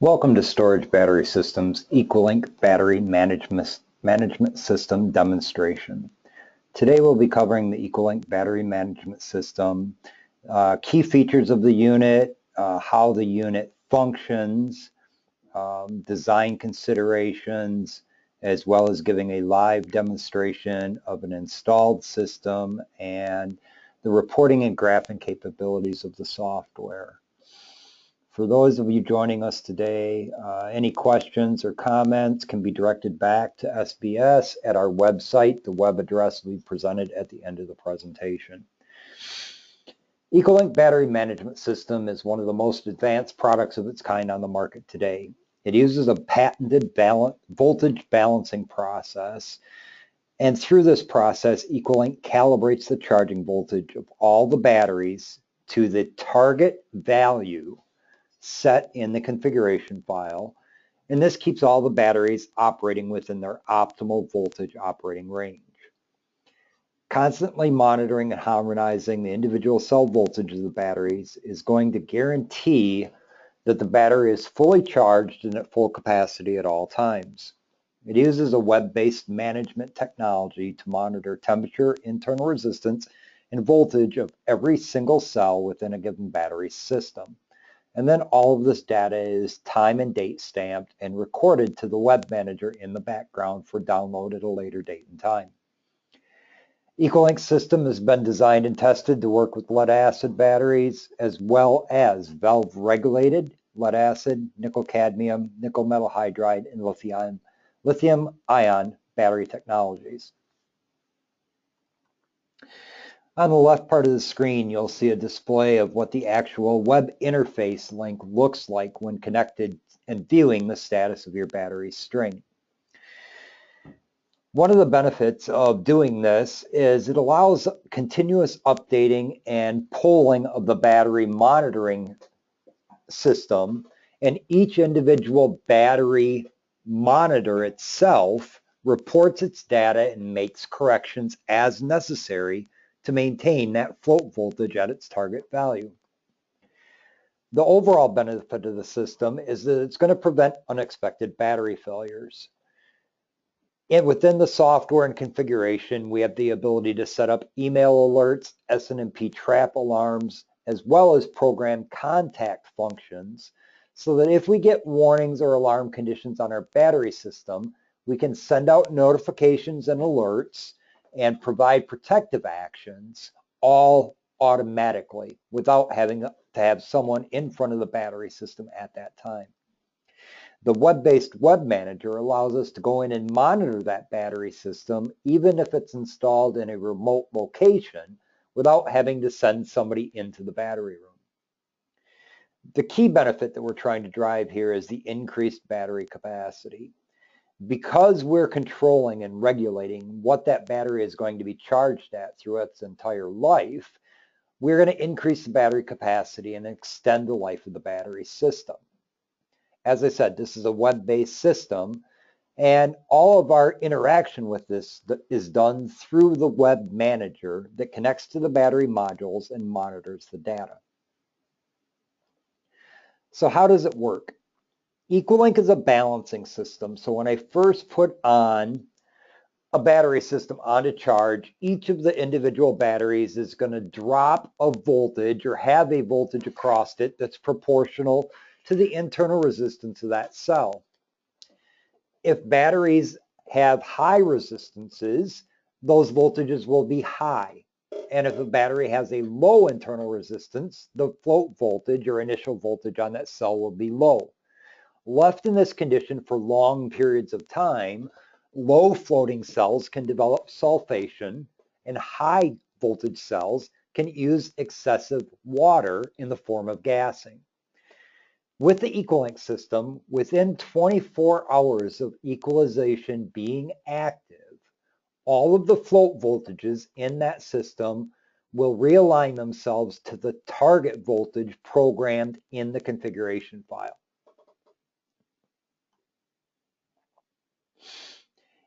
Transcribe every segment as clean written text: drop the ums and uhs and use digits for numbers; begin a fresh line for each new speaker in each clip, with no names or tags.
Welcome to Storage Battery Systems EquaLink Battery Management System demonstration. Today we'll be covering the EquaLink Battery Management System, key features of the unit, how the unit functions, design considerations, as well as giving a live demonstration of an installed system and the reporting and graphing capabilities of the software. For those of you joining us today, any questions or comments can be directed back to SBS at our website. The web address will be presented at the end of the presentation. EquaLink Battery Management System is one of the most advanced products of its kind on the market today. It uses a patented voltage balancing process, and through this process, EquaLink calibrates the charging voltage of all the batteries to the target value set in the configuration file, and this keeps all the batteries operating within their optimal voltage operating range. Constantly monitoring and harmonizing the individual cell voltage of the batteries is going to guarantee that the battery is fully charged and at full capacity at all times. It uses a web-based management technology to monitor temperature, internal resistance, and voltage of every single cell within a given battery system. And then all of this data is time and date stamped and recorded to the web manager in the background for download at a later date and time. EquaLink system has been designed and tested to work with lead acid batteries as well as valve regulated lead acid, nickel cadmium, nickel metal hydride, and lithium ion battery technologies. On the left part of the screen, you'll see a display of what the actual web interface link looks like when connected and viewing the status of your battery string. One of the benefits of doing this is it allows continuous updating and polling of the battery monitoring system, and each individual battery monitor itself reports its data and makes corrections as necessary to maintain that float voltage at its target value. The overall benefit of the system is that it's going to prevent unexpected battery failures. And within the software and configuration, we have the ability to set up email alerts, SNMP trap alarms, as well as program contact functions, so that if we get warnings or alarm conditions on our battery system, we can send out notifications and alerts and provide protective actions all automatically without having to have someone in front of the battery system at that time. The web-based web manager allows us to go in and monitor that battery system even if it's installed in a remote location without having to send somebody into the battery room. The key benefit that we're trying to drive here is the increased battery capacity. Because we're controlling and regulating what that battery is going to be charged at through its entire life, we're going to increase the battery capacity and extend the life of the battery system. As I said, this is a web-based system, and all of our interaction with this is done through the web manager that connects to the battery modules and monitors the data. So how does it work? EquaLink is a balancing system. So when I first put on a battery system onto charge, each of the individual batteries is going to drop a voltage or have a voltage across it that's proportional to the internal resistance of that cell. If batteries have high resistances, those voltages will be high. And if a battery has a low internal resistance, the float voltage or initial voltage on that cell will be low. Left in this condition for long periods of time, low floating cells can develop sulfation, and high voltage cells can use excessive water in the form of gassing. With the EquaLink system, within 24 hours of equalization being active, all of the float voltages in that system will realign themselves to the target voltage programmed in the configuration file.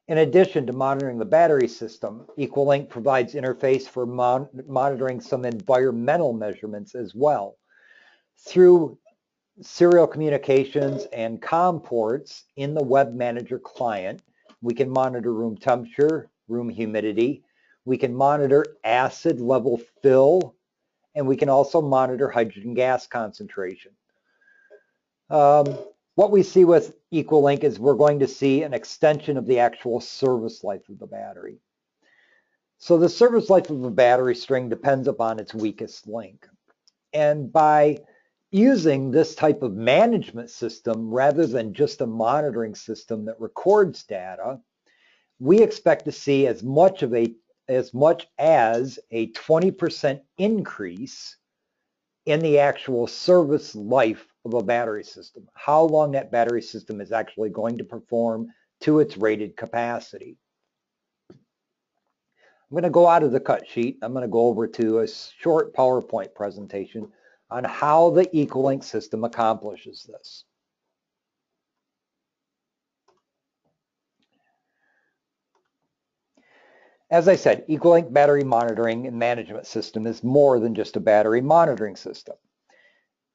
In addition to monitoring the battery system, EquaLink provides interface for monitoring some environmental measurements as well. Through serial communications and COM ports in the web manager client. We can monitor room temperature, room humidity. We can monitor acid level fill, and we can also monitor hydrogen gas concentration. What we see with EquaLink is we're going to see an extension of the actual service life of the battery. So the service life of a battery string depends upon its weakest link. And by using this type of management system rather than just a monitoring system that records data, we expect to see as much as a 20% increase in the actual service life of a battery system, how long that battery system is actually going to perform to its rated capacity. I'm going to go out of the cut sheet. I'm going to go over to a short PowerPoint presentation on how the EquaLink system accomplishes this. As I said, EquaLink battery monitoring and management system is more than just a battery monitoring system.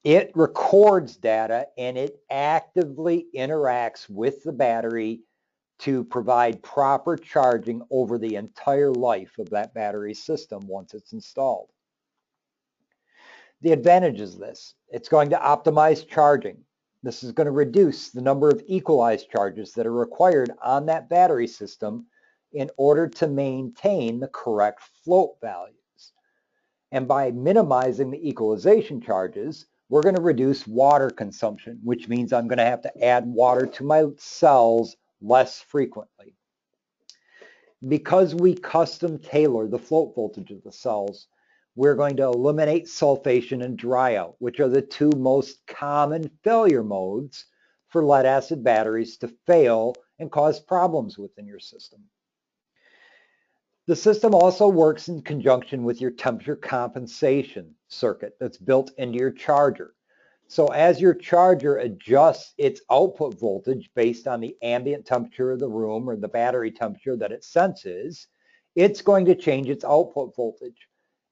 It records data and it actively interacts with the battery to provide proper charging over the entire life of that battery system once it's installed. The advantages of this, it's going to optimize charging. This is going to reduce the number of equalized charges that are required on that battery system in order to maintain the correct float values. And by minimizing the equalization charges, we're going to reduce water consumption, which means I'm going to have to add water to my cells less frequently. Because we custom tailor the float voltage of the cells, we're going to eliminate sulfation and dryout, which are the two most common failure modes for lead acid batteries to fail and cause problems within your system. The system also works in conjunction with your temperature compensation circuit that's built into your charger. So as your charger adjusts its output voltage based on the ambient temperature of the room or the battery temperature that it senses, it's going to change its output voltage.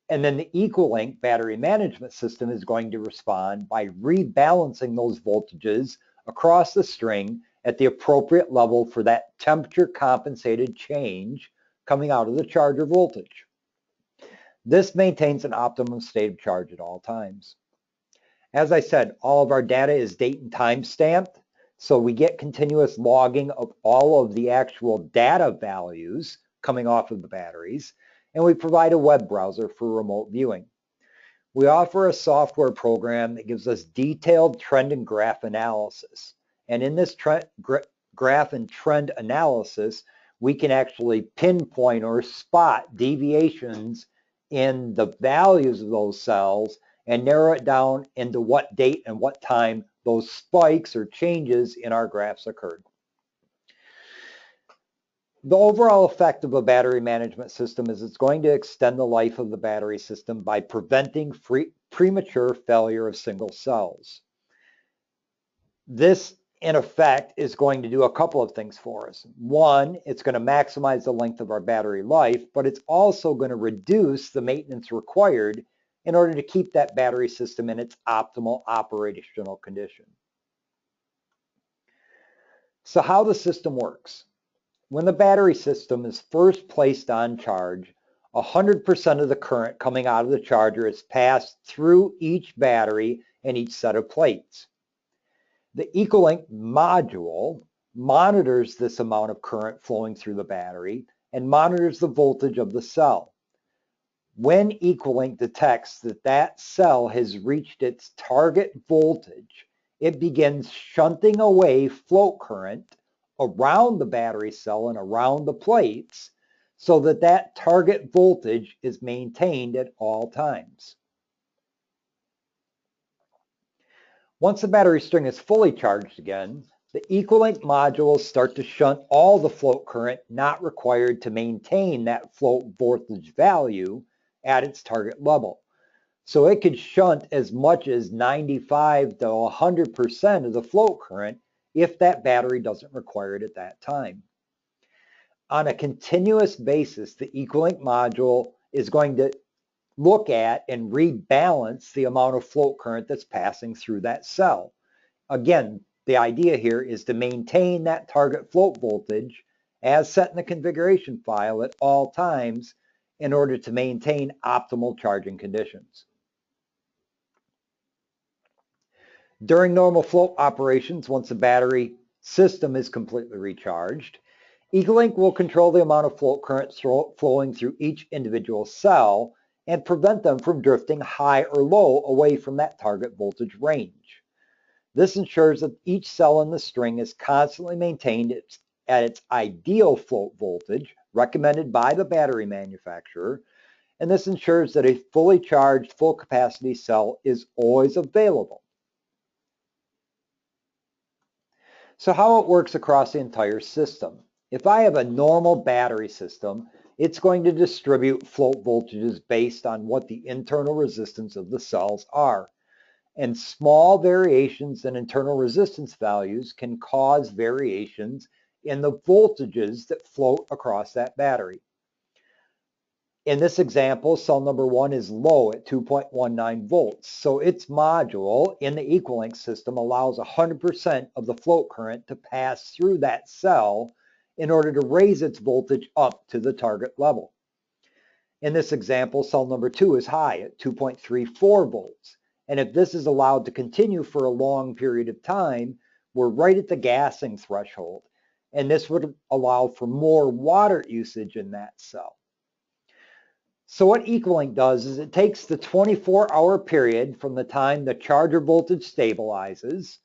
And then the EquaLink battery management system is going to respond by rebalancing those voltages across the string at the appropriate level for that temperature compensated change coming out of the charger voltage. This maintains an optimum state of charge at all times. As I said, all of our data is date and time stamped, so we get continuous logging of all of the actual data values coming off of the batteries, and we provide a web browser for remote viewing. We offer a software program that gives us detailed trend and graph analysis. And in this graph and trend analysis, we can actually pinpoint or spot deviations in the values of those cells and narrow it down into what date and what time those spikes or changes in our graphs occurred. The overall effect of a battery management system is it's going to extend the life of the battery system by preventing premature failure of single cells. This, in effect, is going to do a couple of things for us. One, it's going to maximize the length of our battery life, but it's also going to reduce the maintenance required in order to keep that battery system in its optimal operational condition. So how the system works. When the battery system is first placed on charge, 100% of the current coming out of the charger is passed through each battery and each set of plates. The EquaLink module monitors this amount of current flowing through the battery and monitors the voltage of the cell. When EquaLink detects that that cell has reached its target voltage, it begins shunting away float current around the battery cell and around the plates so that that target voltage is maintained at all times. Once the battery string is fully charged again, the EquaLink modules start to shunt all the float current not required to maintain that float voltage value at its target level. So it could shunt as much as 95 to 100% of the float current if that battery doesn't require it at that time. On a continuous basis, the EquaLink module is going to look at and rebalance the amount of float current that's passing through that cell. Again, the idea here is to maintain that target float voltage as set in the configuration file at all times in order to maintain optimal charging conditions. During normal float operations, once the battery system is completely recharged, EquaLink will control the amount of float current flowing through each individual cell and prevent them from drifting high or low away from that target voltage range. This ensures that each cell in the string is constantly maintained at its ideal float voltage recommended by the battery manufacturer, and this ensures that a fully charged full capacity cell is always available. So how it works across the entire system. If I have a normal battery system, it's going to distribute float voltages based on what the internal resistance of the cells are. And small variations in internal resistance values can cause variations in the voltages that float across that battery. In this example, cell number 1 is low at 2.19 volts, so its module in the EquaLink system allows 100% of the float current to pass through that cell in order to raise its voltage up to the target level. In this example, cell number 2 is high at 2.34 volts, and if this is allowed to continue for a long period of time, we're right at the gassing threshold, and this would allow for more water usage in that cell. So what EquaLink does is it takes the 24-hour period from the time the charger voltage stabilizes,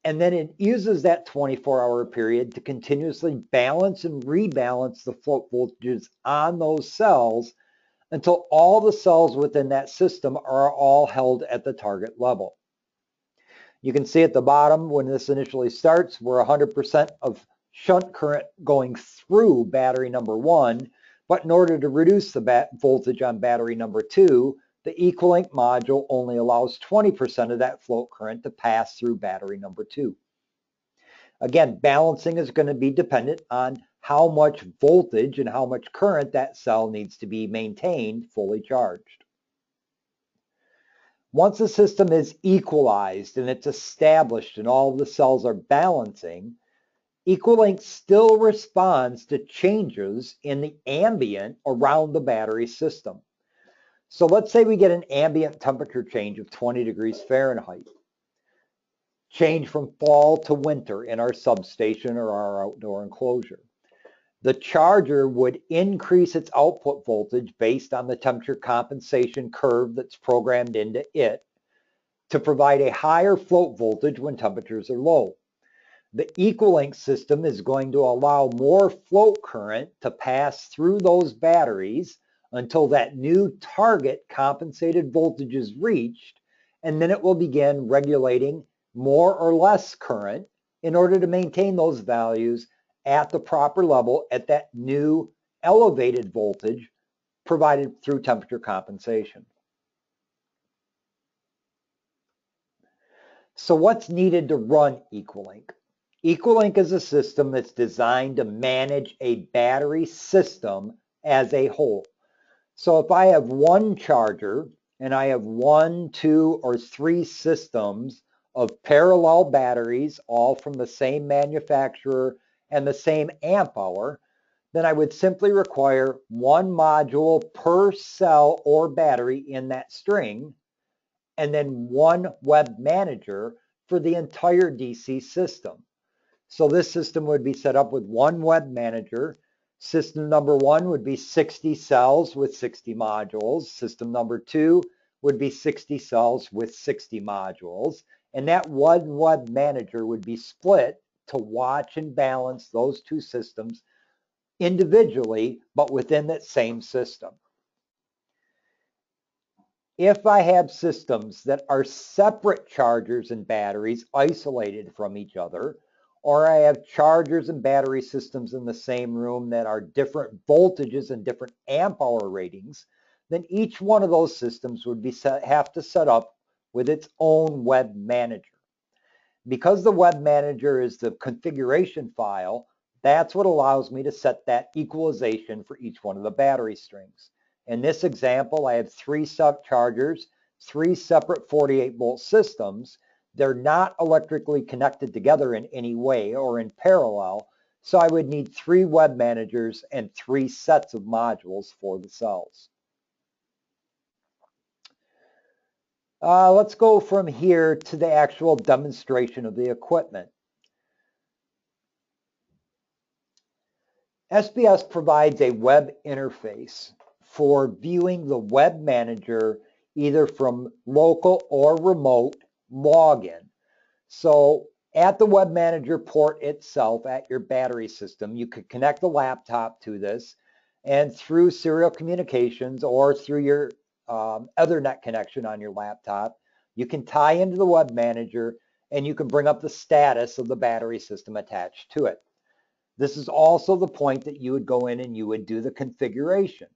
and then it uses that 24-hour period to continuously balance and rebalance the float voltages on those cells until all the cells within that system are all held at the target level. You can see at the bottom when this initially starts, we're 100% of shunt current going through battery number 1. But in order to reduce the voltage on battery number 2, the EquaLink module only allows 20% of that float current to pass through battery number 2. Again, balancing is going to be dependent on how much voltage and how much current that cell needs to be maintained fully charged. Once the system is equalized and it's established and all of the cells are balancing, EquaLink still responds to changes in the ambient around the battery system. So let's say we get an ambient temperature change of 20 degrees Fahrenheit. Change from fall to winter in our substation or our outdoor enclosure. The charger would increase its output voltage based on the temperature compensation curve that's programmed into it to provide a higher float voltage when temperatures are low. The EquaLink system is going to allow more float current to pass through those batteries until that new target compensated voltage is reached, and then it will begin regulating more or less current in order to maintain those values at the proper level at that new elevated voltage provided through temperature compensation. So what's needed to run EquaLink? EquaLink is a system that's designed to manage a battery system as a whole. So if I have one charger and I have 1, 2, or 3 systems of parallel batteries, all from the same manufacturer and the same amp hour, then I would simply require one module per cell or battery in that string, and then one web manager for the entire DC system. So this system would be set up with one web manager. System number 1 would be 60 cells with 60 modules. System number 2 would be 60 cells with 60 modules. And that one web manager would be split to watch and balance those two systems individually, but within that same system. If I have systems that are separate chargers and batteries isolated from each other, or I have chargers and battery systems in the same room that are different voltages and different amp hour ratings, then each one of those systems would have to set up with its own web manager. Because the web manager is the configuration file, that's what allows me to set that equalization for each one of the battery strings. In this example, I have 3 sub chargers, 3 separate 48-volt systems. They're not electrically connected together in any way or in parallel, so I would need 3 web managers and 3 sets of modules for the cells. Let's go from here to the actual demonstration of the equipment. SBS provides a web interface for viewing the web manager either from local or remote login. So at the web manager port itself at your battery system, you could connect the laptop to this, and through serial communications or through your Ethernet connection on your laptop, you can tie into the web manager and you can bring up the status of the battery system attached to it. This is also the point that you would go in and you would do the configuration.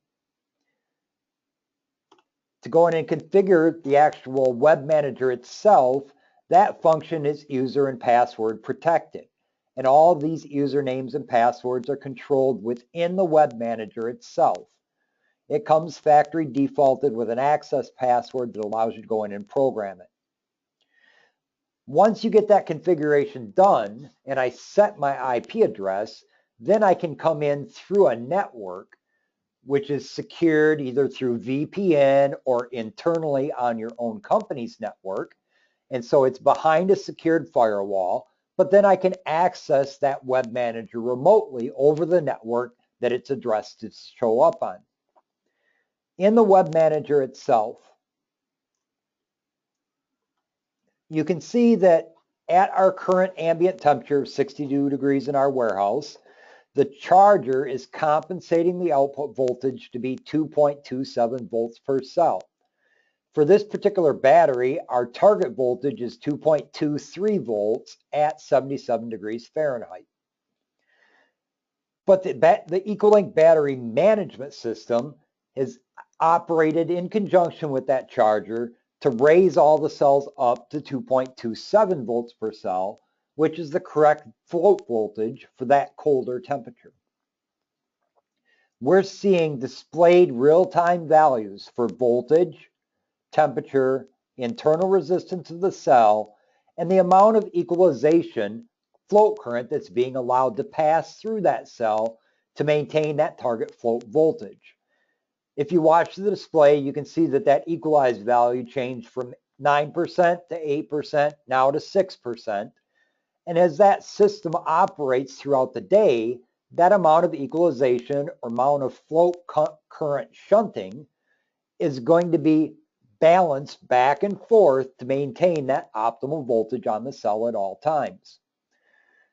To go in and configure the actual web manager itself, that function is user and password protected. And all of these usernames and passwords are controlled within the web manager itself. It comes factory defaulted with an access password that allows you to go in and program it. Once you get that configuration done and I set my IP address, then I can come in through a network which is secured either through VPN or internally on your own company's network. And so it's behind a secured firewall, but then I can access that web manager remotely over the network that it's addressed to show up on. In the web manager itself, you can see that at our current ambient temperature of 62 degrees in our warehouse, the charger is compensating the output voltage to be 2.27 volts per cell. For this particular battery, our target voltage is 2.23 volts at 77 degrees Fahrenheit. But the EquaLink battery management system is operated in conjunction with that charger to raise all the cells up to 2.27 volts per cell, which is the correct float voltage for that colder temperature. We're seeing displayed real-time values for voltage, temperature, internal resistance of the cell, and the amount of equalization float current that's being allowed to pass through that cell to maintain that target float voltage. If you watch the display, you can see that that equalized value changed from 9% to 8%, now to 6%. And as that system operates throughout the day, that amount of equalization or amount of float current shunting is going to be balanced back and forth to maintain that optimal voltage on the cell at all times.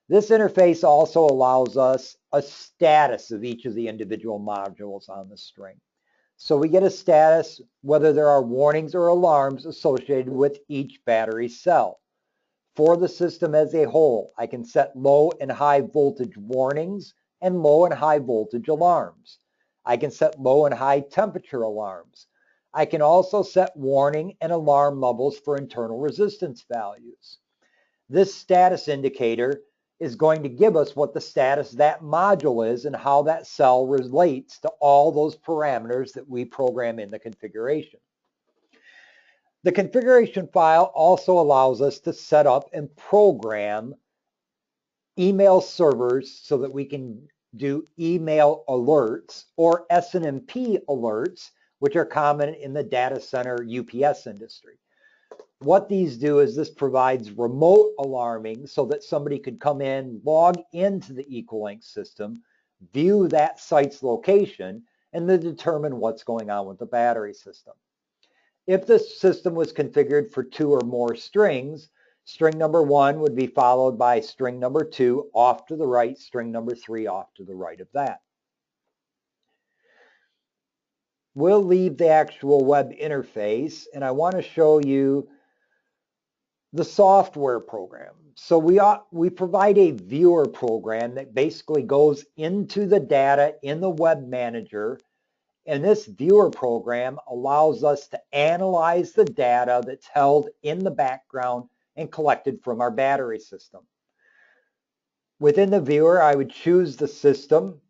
This interface also allows us a status of each of the individual modules on the string. So we get a status whether there are warnings or alarms associated with each battery cell. For the system as a whole, I can set low and high voltage warnings and low and high voltage alarms. I can set low and high temperature alarms. I can also set warning and alarm levels for internal resistance values. This status indicator is going to give us what the status of that module is and how that cell relates to all those parameters that we program in the configuration. The configuration file also allows us to set up and program email servers so that we can do email alerts or SNMP alerts, which are common in the data center UPS industry. What these do is this provides remote alarming so that somebody could come in, log into the EquaLink system, view that site's location, and then determine what's going on with the battery system. If this system was configured for 2 or more strings, string number 1 would be followed by string number 2 off to the right, string number 3 off to the right of that. We'll leave the actual web interface, and I want to show you the software program. So we provide a viewer program that basically goes into the data in the web manager, and this viewer program allows us to analyze the data that's held in the background and collected from our battery system. Within the viewer, I would choose the system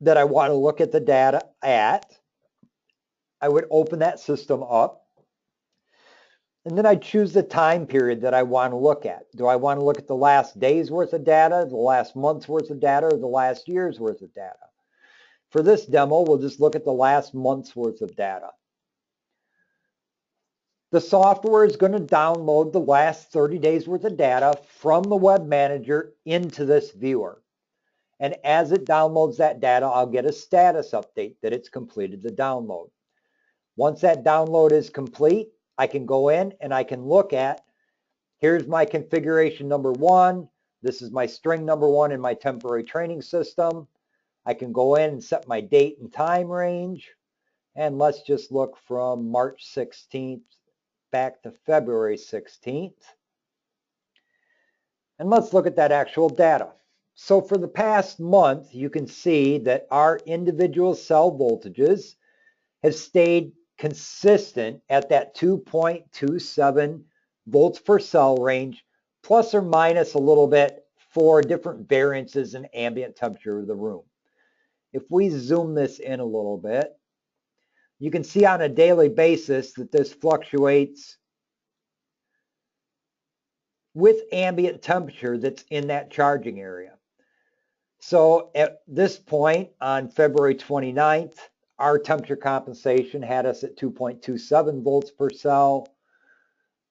that I want to look at the data at. I would open that system up. And then I choose the time period that I want to look at. Do I want to look at the last day's worth of data, the last month's worth of data, or the last year's worth of data? For this demo, we'll just look at the last month's worth of data. The software is going to download the last 30 days worth of data from the web manager into this viewer. And as it downloads that data, I'll get a status update that it's completed the download. Once that download is complete, I can go in and I can look at, here's my configuration number 1. This is my string number 1 in my temporary training system. I can go in and set my date and time range. And let's just look from March 16th back to February 16th. And let's look at that actual data. So for the past month, you can see that our individual cell voltages have stayed consistent at that 2.27 volts per cell range, plus or minus a little bit for different variances in ambient temperature of the room. If we zoom this in a little bit, you can see on a daily basis that this fluctuates with ambient temperature that's in that charging area. So at this point on February 29th, our temperature compensation had us at 2.27 volts per cell.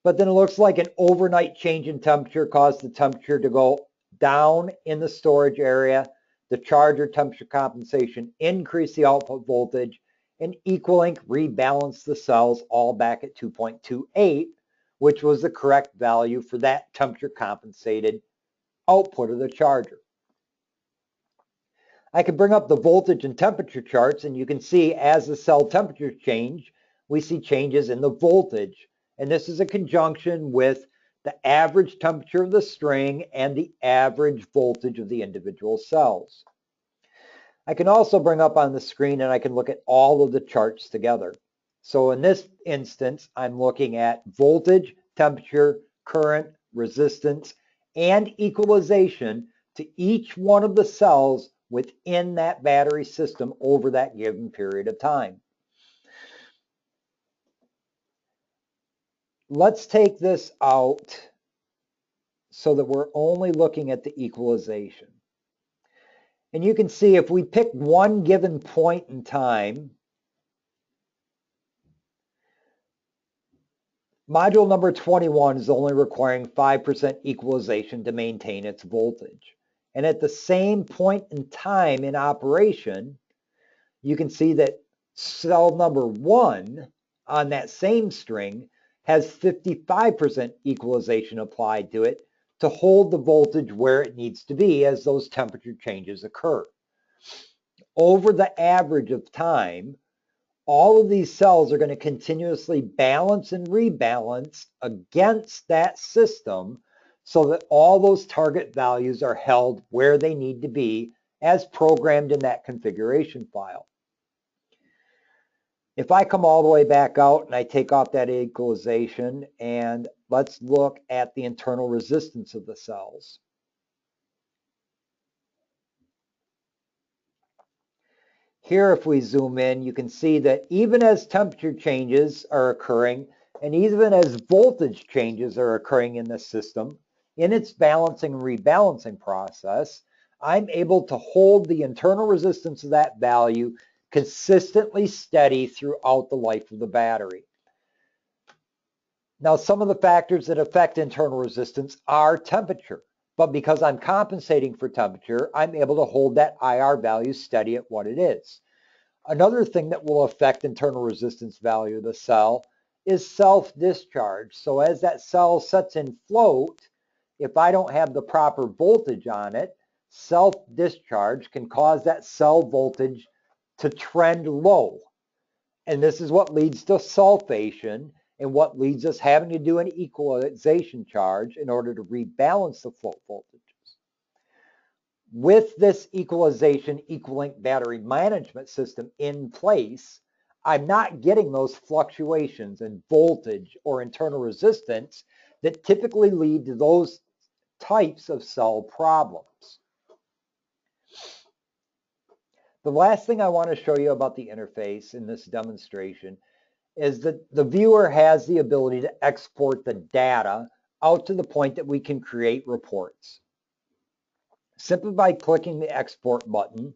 But then it looks like an overnight change in temperature caused the temperature to go down in the storage area. The charger temperature compensation increased the output voltage, and EquaLink rebalanced the cells all back at 2.28, which was the correct value for that temperature compensated output of the charger. I can bring up the voltage and temperature charts, and you can see as the cell temperatures change, we see changes in the voltage. And this is a conjunction with the average temperature of the string and the average voltage of the individual cells. I can also bring up on the screen and I can look at all of the charts together. So in this instance, I'm looking at voltage, temperature, current, resistance, and equalization to each one of the cells within that battery system over that given period of time. Let's take this out so that we're only looking at the equalization. And you can see if we pick one given point in time, module number 21 is only requiring 5% equalization to maintain its voltage. And at the same point in time in operation, you can see that cell number 1 on that same string has 55% equalization applied to it to hold the voltage where it needs to be as those temperature changes occur. Over the average of time, all of these cells are going to continuously balance and rebalance against that system so that all those target values are held where they need to be as programmed in that configuration file. If I come all the way back out and I take off that equalization, and let's look at the internal resistance of the cells. Here, if we zoom in, you can see that even as temperature changes are occurring, and even as voltage changes are occurring in the system, in its balancing and rebalancing process, I'm able to hold the internal resistance of that value consistently steady throughout the life of the battery. Now, some of the factors that affect internal resistance are temperature, but because I'm compensating for temperature, I'm able to hold that IR value steady at what it is. Another thing that will affect internal resistance value of the cell is self-discharge. So as that cell sets in float, if I don't have the proper voltage on it, self-discharge can cause that cell voltage to trend low. And this is what leads to sulfation and what leads us having to do an equalization charge in order to rebalance the float voltages. With this equalization EquaLink battery management system in place, I'm not getting those fluctuations in voltage or internal resistance that typically lead to those types of cell problems. The last thing I want to show you about the interface in this demonstration is that the viewer has the ability to export the data out to the point that we can create reports. Simply by clicking the export button,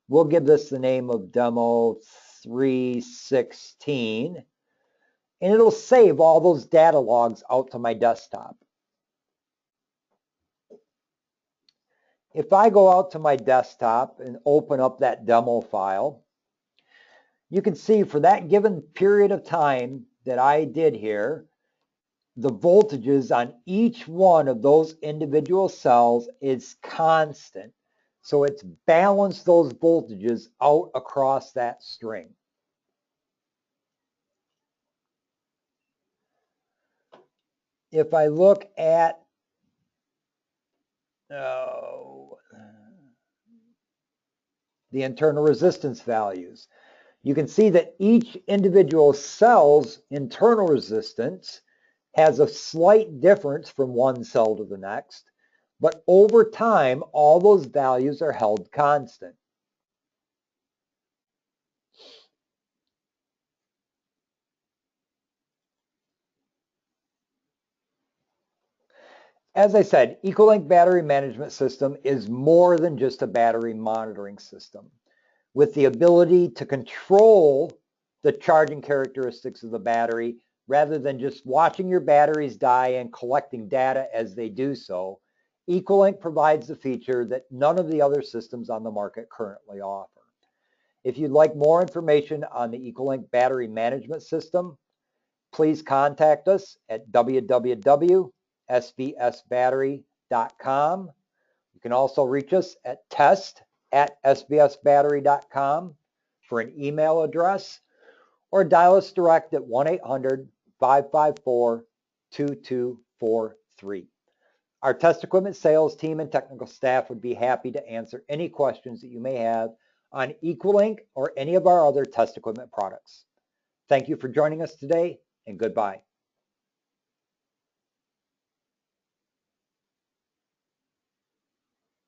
we'll give this the name of demo 316, and it'll save all those data logs out to my desktop. If I go out to my desktop and open up that demo file, you can see for that given period of time that I did here, the voltages on each one of those individual cells is constant. So it's balanced those voltages out across that string. If I look at the internal resistance values, you can see that each individual cell's internal resistance has a slight difference from one cell to the next, but over time, all those values are held constant. As I said, EquaLink battery management system is more than just a battery monitoring system. With the ability to control the charging characteristics of the battery, rather than just watching your batteries die and collecting data as they do so, EquaLink provides the feature that none of the other systems on the market currently offer. If you'd like more information on the EquaLink battery management system, please contact us at www.sbsbattery.com. You can also reach us at test@sbsbattery.com for an email address, or dial us direct at 1-800-554-2243. Our test equipment sales team and technical staff would be happy to answer any questions that you may have on EquaLink or any of our other test equipment products. Thank you for joining us today, and goodbye.